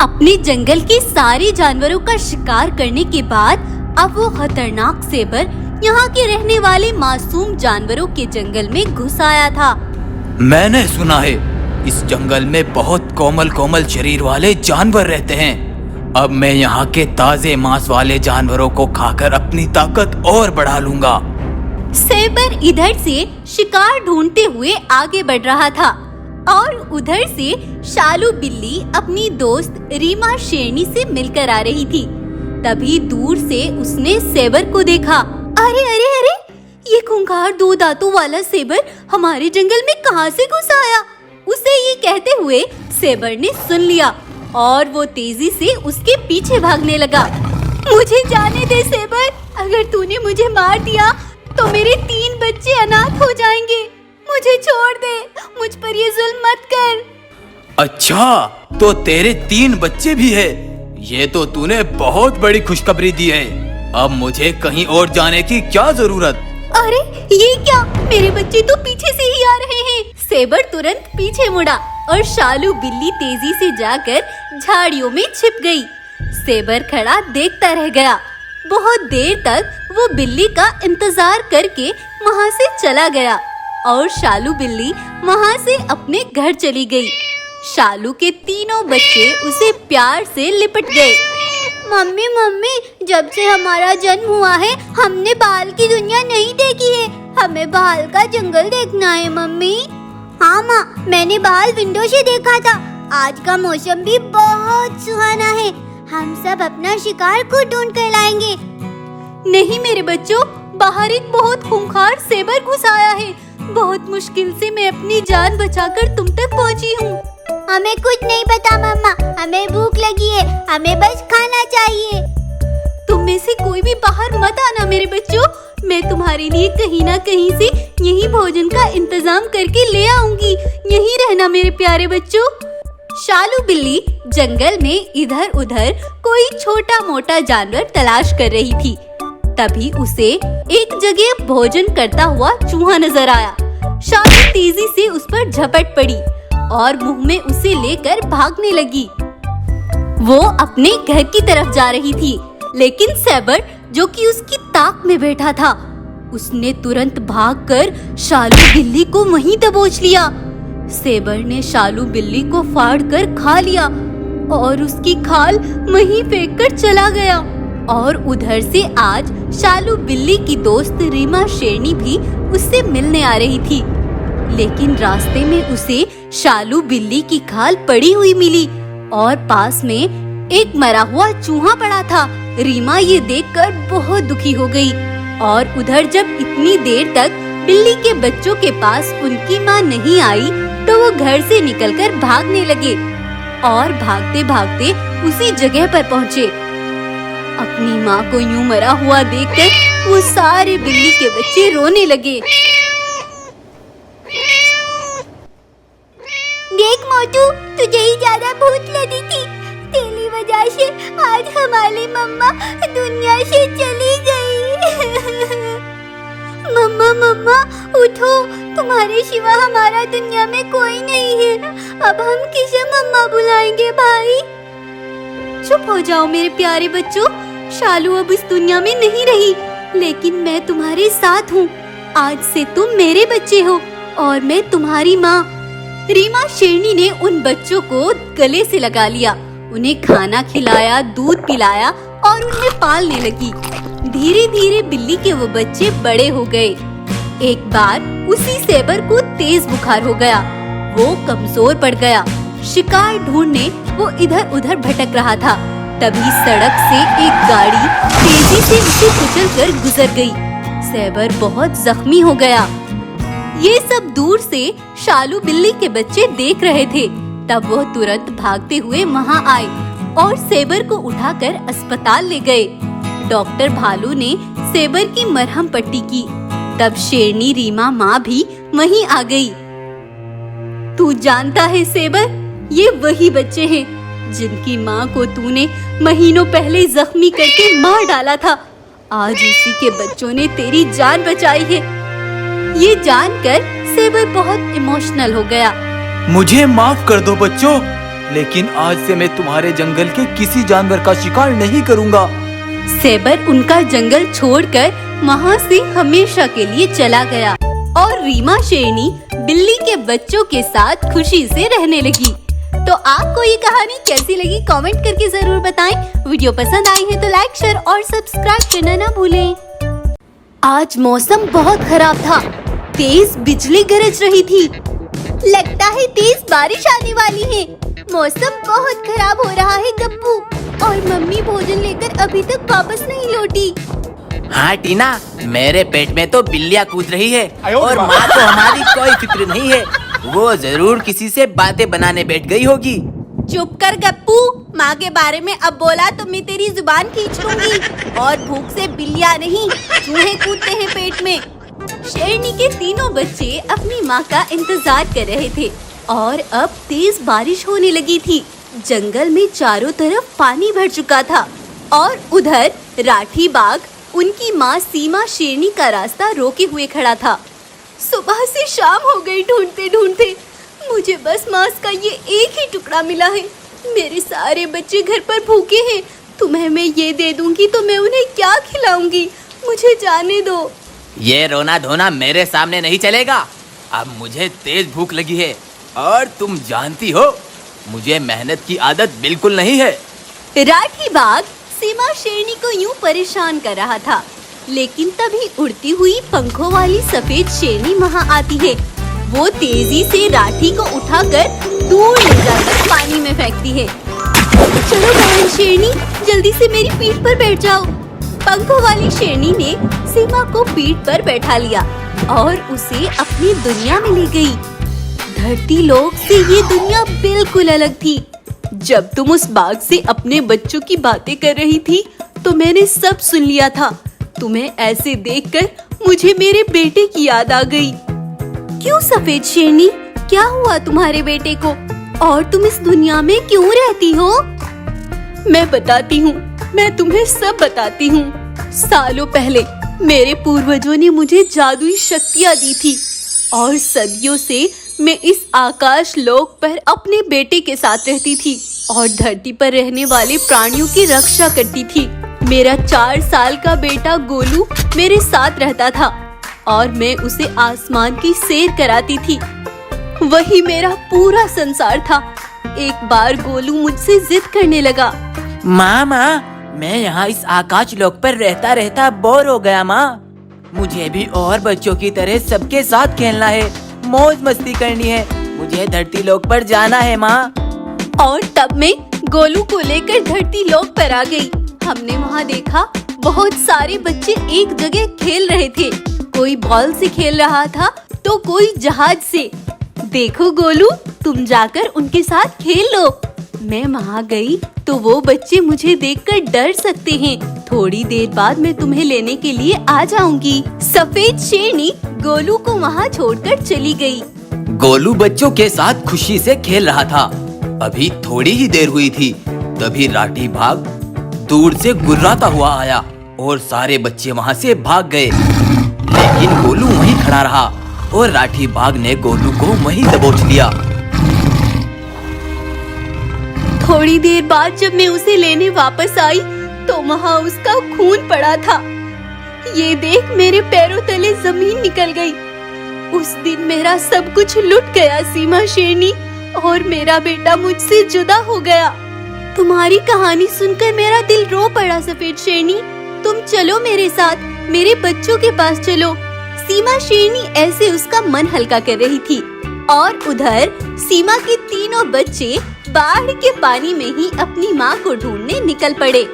अपने जंगल के सारे जानवरों का शिकार करने के बाद अब वो खतरनाक सेबर यहाँ के रहने वाले मासूम जानवरों के जंगल में घुस आया था। मैंने सुना है इस जंगल में बहुत कोमल कोमल शरीर वाले जानवर रहते हैं। अब मैं यहाँ के ताजे मांस वाले जानवरों को खाकर अपनी ताकत और बढ़ा लूंगा। सेबर इधर से शिकार ढूंढते हुए आगे बढ़ रहा था और उधर से शालू बिल्ली अपनी दोस्त रीमा शेरनी से मिलकर आ रही थी। तभी दूर से उसने सेबर को देखा। अरे अरे अरे, ये खूंखार दो दांतों वाला सेबर हमारे जंगल में कहां से घुस आया? उसे ये कहते हुए सेबर ने सुन लिया और वो तेजी से उसके पीछे भागने लगा। मुझे जाने दे सेबर, अगर तूने मुझे मार दिया तो मेरे 3 बच्चे अनाथ हो जाएंगे। मुझे छोड़ दे, मुझ पर ये जुल्म मत कर। अच्छा, तो तेरे 3 बच्चे भी है? ये तो तूने बहुत बड़ी खुशखबरी दी है। अब मुझे कहीं और जाने की क्या जरूरत? अरे ये क्या, मेरे बच्चे तो पीछे से ही आ रहे हैं। सेबर तुरंत पीछे मुड़ा और शालू बिल्ली तेजी से जाकर झाड़ियों में छिप गई। सेबर खड़ा देखता रह गया। बहुत देर तक वो बिल्ली का इंतजार करके वहाँ से चला गया और शालू बिल्ली वहाँ से अपने घर चली गई। शालू के 3 बच्चे उसे प्यार से लिपट गए। मम्मी मम्मी, जब से हमारा जन्म हुआ है हमने बाहर की दुनिया नहीं देखी है। हमें बाहर का जंगल देखना है मम्मी। हाँ माँ, मैंने बाहर विंडो से देखा था। आज का मौसम भी बहुत सुहाना है। हम सब अपना शिकार खुद ढूंढ कर लाएंगे। नहीं मेरे बच्चों, बाहर एक बहुत खूंखार सेबर घुस आया है। बहुत मुश्किल से मैं अपनी जान बचाकर तुम तक पहुँची हूँ। हमें कुछ नहीं पता मम्मा, हमें भूख लगी है, हमें बस खाना चाहिए। तुम में से कोई भी बाहर मत आना मेरे बच्चों, मैं तुम्हारे लिए कहीं ना कहीं से यही भोजन का इंतजाम करके ले आऊंगी। यहीं रहना मेरे प्यारे बच्चों। शालू बिल्ली जंगल में इधर उधर कोई छोटा मोटा जानवर तलाश कर रही थी। तभी उसे एक जगह भोजन करता हुआ चूहा नजर आया। शालू तेजी से उस पर झपट पड़ी और मुंह में उसे लेकर भागने लगी। वो अपने घर की तरफ जा रही थी, लेकिन सेबर जो कि उसकी ताक में बैठा था, उसने तुरंत भागकर शालू बिल्ली को वहीं दबोच लिया। सेबर ने शालू बिल्ली को फाड़कर खा लिया और उसकी खाल वहीं फेंककर चला गया। और उधर से आज शालू बिल्ली की दोस्त रीमा शेरनी भी उससे मिलने आ रही थी, लेकिन रास्ते में उसे शालू बिल्ली की खाल पड़ी हुई मिली और पास में एक मरा हुआ चूहा पड़ा था। रीमा ये देखकर बहुत दुखी हो गई और उधर जब इतनी देर तक बिल्ली के बच्चों के पास उनकी माँ नहीं आई तो वो घर से निकलकर भागने लगे और भागते भागते उसी जगह पर पहुँचे। अपनी माँ को यूं मरा हुआ देखकर वो सारे बिल्ली के बच्चे रोने लगे। देख मोटू, तुझे ही ज्यादा भूख लगी थी। तेरी वजह से आज हमारी मम्मा दुनिया से चली गई। मम्मा मम्मा उठो, तुम्हारे सिवा हमारा दुनिया में कोई नहीं है। अब हम किसे मम्मा बुलाएंगे भाई? चुप हो जाओ मेरे प्यारे बच्चों, शालू अब इस दुनिया में नहीं रही, लेकिन मैं तुम्हारे साथ हूँ। आज से तुम मेरे बच्चे हो और मैं तुम्हारी माँ। रीमा शेरनी ने उन बच्चों को गले से लगा लिया, उन्हें खाना खिलाया, दूध पिलाया और उन्हें पालने लगी। धीरे धीरे बिल्ली के वो बच्चे बड़े हो गए। एक बार उसी सेबर को तेज बुखार हो गया, वो कमजोर पड़ गया। शिकार ढूंढने वो इधर उधर भटक रहा था। तभी सड़क से एक गाड़ी तेजी से उसे कुचलकर गुजर गई। सेबर बहुत जख्मी हो गया। ये सब दूर से शालू बिल्ली के बच्चे देख रहे थे। तब वो तुरंत भागते हुए वहाँ आए और सेबर को उठाकर अस्पताल ले गए। डॉक्टर भालू ने सेबर की मरहम पट्टी की। तब शेरनी रीमा माँ भी वहीं आ गई। तू जानता है सेबर, ये वही बच्चे हैं जिनकी माँ को तूने महीनों पहले जख्मी करके मार डाला था। आज उसी के बच्चों ने तेरी जान बचाई है। ये जानकर सेबर बहुत इमोशनल हो गया। मुझे माफ कर दो बच्चों, लेकिन आज से मैं तुम्हारे जंगल के किसी जानवर का शिकार नहीं करूंगा। सेबर उनका जंगल छोड़कर वहाँ से हमेशा के लिए चला गया और रीमा शेरनी बिल्ली के बच्चों के साथ खुशी से रहने लगी। तो आपको ये कहानी कैसी लगी कमेंट करके जरूर बताएं। वीडियो पसंद आई है तो लाइक शेयर और सब्सक्राइब करना ना भूलें। आज मौसम बहुत खराब था, तेज बिजली गरज रही थी। लगता है तेज बारिश आने वाली है। मौसम बहुत खराब हो रहा है गप्पू, और मम्मी भोजन लेकर अभी तक वापस नहीं लौटी। हाँ टीना, मेरे पेट में तो बिल्लियाँ कूद रही है और माँ को हमारी कोई फिक्र नहीं है। वो जरूर किसी से बातें बनाने बैठ गई होगी। चुप कर गप्पू, माँ के बारे में अब बोला तो मैं तेरी जुबान खींच लूंगी। और भूख से बिल्लियाँ नहीं, चूहे कूदते हैं पेट में। शेरनी के तीनों बच्चे अपनी माँ का इंतजार कर रहे थे और अब तेज बारिश होने लगी थी। जंगल में चारों तरफ पानी भर चुका था और उधर राठी बाघ उनकी माँ सीमा शेरनी का रास्ता रोके हुए खड़ा था। सुबह से शाम हो गई ढूंढते ढूंढते, मुझे बस मांस का ये एक ही टुकड़ा मिला है। मेरे सारे बच्चे घर पर भूखे हैं। तुम्हें मैं ये दे दूंगी तो मैं उन्हें क्या खिलाऊंगी, मुझे जाने दो। ये रोना धोना मेरे सामने नहीं चलेगा। अब मुझे तेज भूख लगी है और तुम जानती हो मुझे मेहनत की आदत बिल्कुल नहीं है। राठी बाघ सीमा शेरनी को यूं परेशान कर रहा था, लेकिन तभी उड़ती हुई पंखों वाली सफेद शेरनी वहाँ आती है। वो तेजी से राठी को उठाकर दूर ले जाकर पानी में फेंकती है। चलो बहन शेरनी, जल्दी से मेरी पीठ पर बैठ जाओ। पंखों वाली शेरनी ने सीमा को पीठ पर बैठा लिया और उसे अपनी दुनिया में ले गई। धरती लोक से ये दुनिया बिल्कुल अलग थी। जब तुम उस बाघ से अपने बच्चों की बातें कर रही थी तो मैंने सब सुन लिया था। तुम्हें ऐसे देखकर मुझे मेरे बेटे की याद आ गई। क्यों सफेद शेरनी, क्या हुआ तुम्हारे बेटे को और तुम इस दुनिया में क्यों रहती हो? मैं बताती हूँ, मैं तुम्हें सब बताती हूँ। सालों पहले मेरे पूर्वजों ने मुझे जादुई शक्तियाँ दी थी और सदियों से मैं इस आकाश लोक पर अपने बेटे के साथ रहती थी और धरती पर रहने वाले प्राणियों की रक्षा करती थी। मेरा 4 साल का बेटा गोलू मेरे साथ रहता था और मैं उसे आसमान की सैर कराती थी। वही मेरा पूरा संसार था। एक बार गोलू मुझसे जिद करने लगा। माँ, मैं यहाँ इस आकाश लोक पर रहता रहता बोर हो गया माँ। मुझे भी और बच्चों की तरह सबके साथ खेलना है, मौज मस्ती करनी है। मुझे धरती लोक पर जाना है माँ। और तब मैं गोलू को लेकर धरती लोक पर आ गई। हमने वहाँ देखा बहुत सारे बच्चे एक जगह खेल रहे थे। कोई बॉल से खेल रहा था तो कोई जहाज से। देखो गोलू, तुम जाकर उनके साथ खेल लो। मैं वहाँ गई तो वो बच्चे मुझे देखकर डर सकते हैं। थोड़ी देर बाद मैं तुम्हें लेने के लिए आ जाऊंगी। सफेद शेरनी गोलू को वहाँ छोड़कर चली गई। गोलू बच्चों के साथ खुशी से खेल रहा था। अभी थोड़ी ही देर हुई थी, तभी राठी बाघ दूर से गुर्राता हुआ आया और सारे बच्चे वहाँ से भाग गए। लेकिन गोलू वहीं खड़ा रहा और राठी बाघ ने गोलू को वहीं दबोच लिया। थोड़ी देर बाद जब मैं उसे लेने वापस आई तो वहाँ उसका खून पड़ा था। ये देख मेरे पैरों तले जमीन निकल गई। उस दिन मेरा सब कुछ लुट गया सीमा शेरनी, और मेरा बेटा मुझसे जुदा हो गया। तुम्हारी कहानी सुनकर मेरा दिल रो पड़ा सफेद शेरनी। तुम चलो मेरे साथ, मेरे बच्चों के पास चलो। सीमा शेरनी ऐसे उसका मन हल्का कर रही थी और उधर सीमा के तीनों बच्चे बाढ़ के पानी में ही अपनी माँ को ढूंढने निकल पड़े।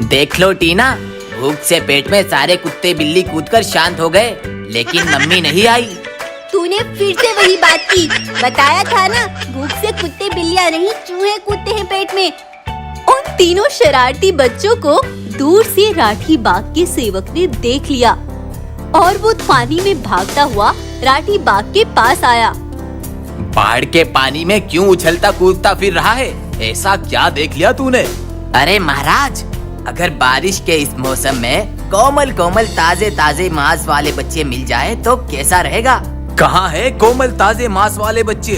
देख लो टीना, भूख से पेट में सारे कुत्ते बिल्ली कूदकर शांत हो गए, लेकिन मम्मी नहीं आई। तूने फिर से वही बात की। बताया था ना, भूख से कुत्ते बिल्लियाँ नहीं चूहे कूदते हैं पेट में। उन तीनों शरारती बच्चों को दूर से राठी बाघ के सेवक ने देख लिया और वो पानी में भागता हुआ राठी बाघ के पास आया। बाढ़ के पानी में क्यों उछलता कूदता फिर रहा है? ऐसा क्या देख लिया तूने? अरे महाराज, अगर बारिश के इस मौसम में कोमल कोमल ताजे ताजे मांस वाले बच्चे मिल जाए तो कैसा रहेगा? कहाँ है कोमल ताजे मांस वाले बच्चे?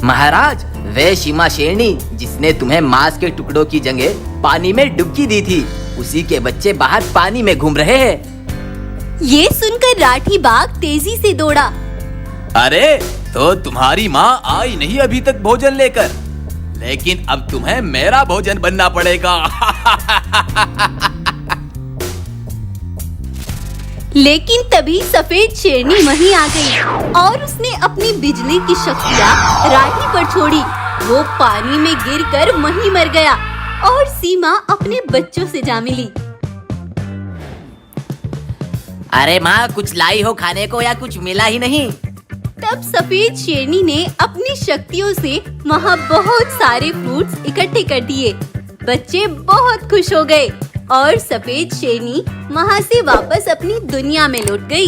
महाराज, वे सीमा शेरनी जिसने तुम्हें मांस के टुकड़ों की जगह पानी में डुबकी दी थी, उसी के बच्चे बाहर पानी में घूम रहे हैं। ये सुनकर राठी बाघ तेजी से दौड़ा। अरे, तो तुम्हारी माँ आई नहीं अभी तक भोजन लेकर, लेकिन अब तुम्हें मेरा भोजन बनना पड़ेगा। लेकिन तभी सफेद शेरनी वहीं आ गई और उसने अपनी बिजली की शक्तियाँ राठी पर छोड़ी। वो पानी में गिरकर वहीं मर गया और सीमा अपने बच्चों से जा मिली। अरे माँ, कुछ लाई हो खाने को या कुछ मिला ही नहीं? तब सफेद शेरनी ने अपनी शक्तियों से वहाँ बहुत सारे फ्रूट्स इकट्ठे कर दिए। बच्चे बहुत खुश हो गए और सफेद शेरनी वहाँ से वापस अपनी दुनिया में लौट गई।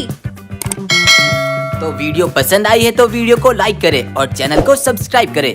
तो वीडियो पसंद आई है तो वीडियो को लाइक करें और चैनल को सब्सक्राइब करें।